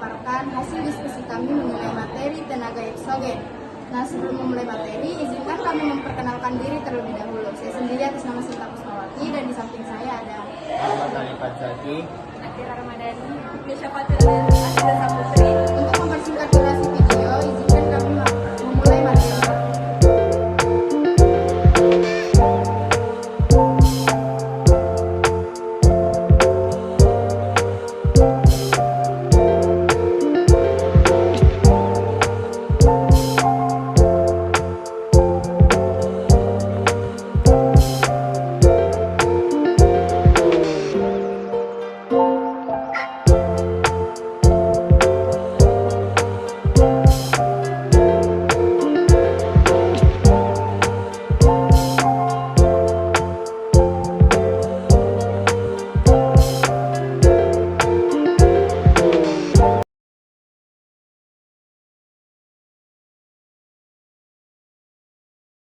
memaparkan hasil diskusi kami mengenai materi tenaga eksogen. Nah, sebelum memulai materi, izinkan kami memperkenalkan diri terlebih dahulu. Saya sendiri atas nama Sinta Kusmawati dan di samping saya ada Muhammad Ali Fatsaki, Atira Ramadhani, Nisha Fatul dan Asida Saputri. Untuk mempersingkat durasi video, izinkan kami memulai materi.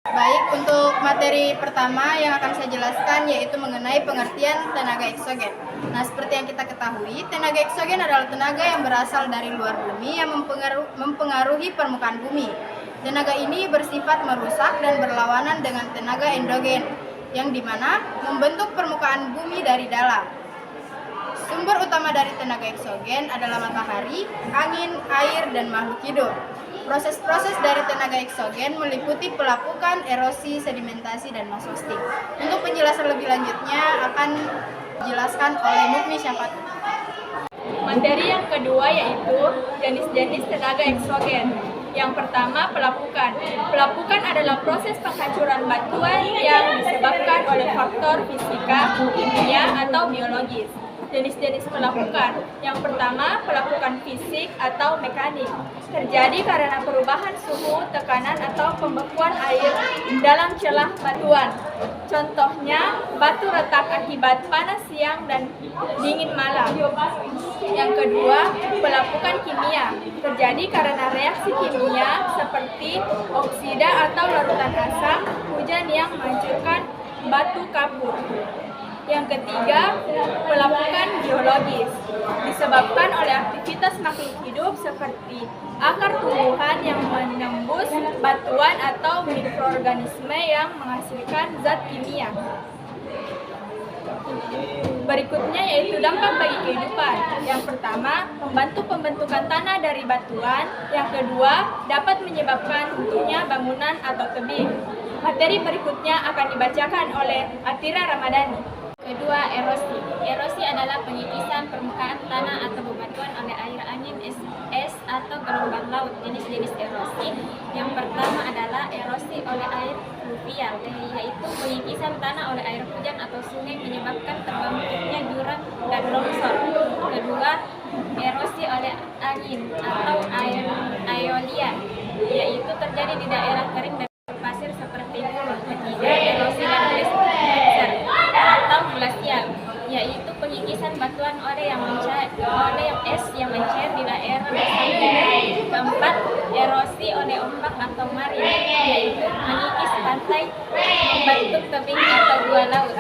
Baik, untuk materi pertama yang akan saya jelaskan yaitu mengenai pengertian tenaga eksogen. Nah, seperti yang kita ketahui, tenaga eksogen adalah tenaga yang berasal dari luar bumi yang mempengaruhi permukaan bumi. Tenaga ini bersifat merusak dan berlawanan dengan tenaga endogen, yang dimana membentuk permukaan bumi dari dalam. Sumber utama dari tenaga eksogen adalah matahari, angin, air, dan makhluk hidup. Proses-proses dari tenaga eksogen meliputi pelapukan, erosi, sedimentasi, dan masostik. Untuk penjelasan lebih lanjutnya akan dijelaskan oleh Mukmi Syafat. Materi yang kedua yaitu jenis-jenis tenaga eksogen. Yang pertama, pelapukan. Pelapukan adalah proses penghancuran batuan yang disebabkan oleh faktor fisika, kimia, atau biologis. Jenis-jenis pelapukan. Yang pertama, pelapukan fisik atau mekanik. Terjadi karena perubahan suhu, tekanan, atau pembekuan air dalam celah batuan. Contohnya, batu retak akibat panas siang dan dingin malam. Yang kedua, pelapukan kimia. Terjadi karena reaksi kimia seperti oksida atau larutan asam, hujan yang menghancurkan batu kapur. Yang ketiga, pelapukan geologis, disebabkan oleh aktivitas makhluk hidup seperti akar tumbuhan yang menembus batuan atau mikroorganisme yang menghasilkan zat kimia. Berikutnya yaitu dampak bagi kehidupan. Yang pertama, membantu pembentukan tanah dari batuan. Yang kedua, dapat menyebabkan runtuhnya bangunan atau tebing. Materi berikutnya akan dibacakan oleh Atira Ramadhani. Kedua, erosi. Erosi adalah pengikisan permukaan tanah atau bebatuan oleh air angin, es atau gelombang laut. Jenis-jenis erosi. Yang pertama adalah erosi oleh air fluvial, yaitu pengikisan tanah oleh air hujan atau sungai menyebabkan terbentuknya jurang dan longsor. Kedua, erosi oleh angin atau aeolian, yaitu terjadi di daerah kering dan pasir seperti gurun. Ketiga, erosi dan glacier atau glasial, yaitu pengikisan batuan oleh es yang mencair di daerah pesisir. Keempat, erosi oleh ombak atau marin, yaitu mengikis pantai membentuk tebing atau gua laut.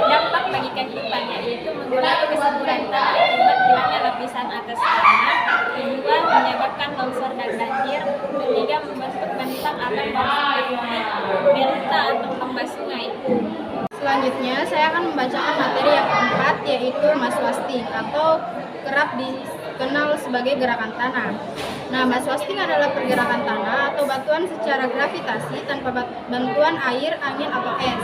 Dampak bagi kehidupan yaitu mengurangi kesuburan tanah akibat hilangnya lapisan atas tanah. Kedua, menyebabkan longsor dan banjir. Ketiga, membentuk bentang atau delta atau tambah sungai. Selanjutnya, saya akan membacakan materi yang keempat, yaitu maswasting atau kerap dikenal sebagai gerakan tanah. Nah, maswasting adalah pergerakan tanah atau batuan secara gravitasi tanpa bantuan air, angin, atau es.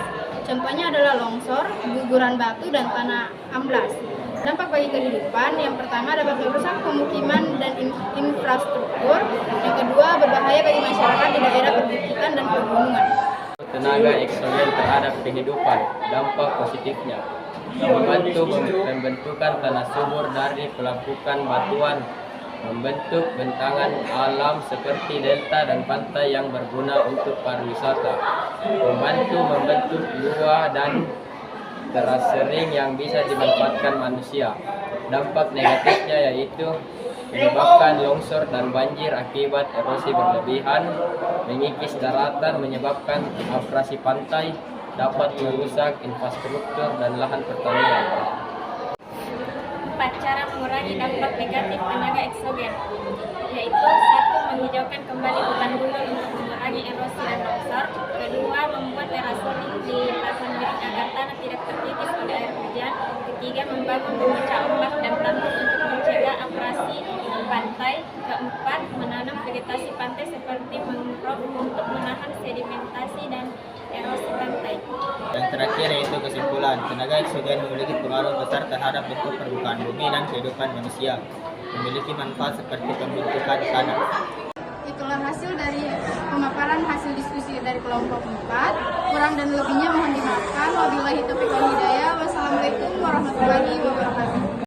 Contohnya adalah longsor, guguran batu, dan tanah amblas. Dampak bagi kehidupan, yang pertama dapat merusak pemukiman dan infrastruktur. Yang kedua, berbahaya bagi masyarakat di daerah perbukitan dan pegunungan. tenaga eksogen terhadap kehidupan. Dampak positifnya membantu pembentukan tanah subur dari pelapukan batuan, membentuk bentangan alam seperti delta dan pantai yang berguna untuk pariwisata, membantu membentuk gua dan terasering yang bisa dimanfaatkan manusia. Dampak negatifnya yaitu menyebabkan longsor dan banjir akibat erosi berlebihan, mengikis daratan, menyebabkan abrasi pantai, dapat merusak infrastruktur dan lahan pertanian. 4. Cara mengurangi dampak negatif tenaga eksogen, yaitu 1. Menghijaukan kembali hutan gundul untuk mengurangi erosi dan longsor. 2. Membuat terasering di lahan miring agar tanah tidak terkikis oleh air hujan. 3. Membangun pemecah ombak dan tanggul untuk mencegah abrasi pantai. 4. Menanam vegetasi pantai seperti mangrove untuk menahan sedimentasi dan erosi pantai. Yang terakhir yaitu kesimpulan, tenaga eksogen memiliki pengaruh besar terhadap bentuk permukaan bumi dan kehidupan manusia. Memiliki manfaat seperti pembentukan tanah. Itulah hasil dari pemaparan hasil diskusi dari kelompok 4. Kurang dan lebihnya mohon dimaafkan. Wabillahi taufiq wal hidayah. Wassalamualaikum warahmatullahi wabarakatuh.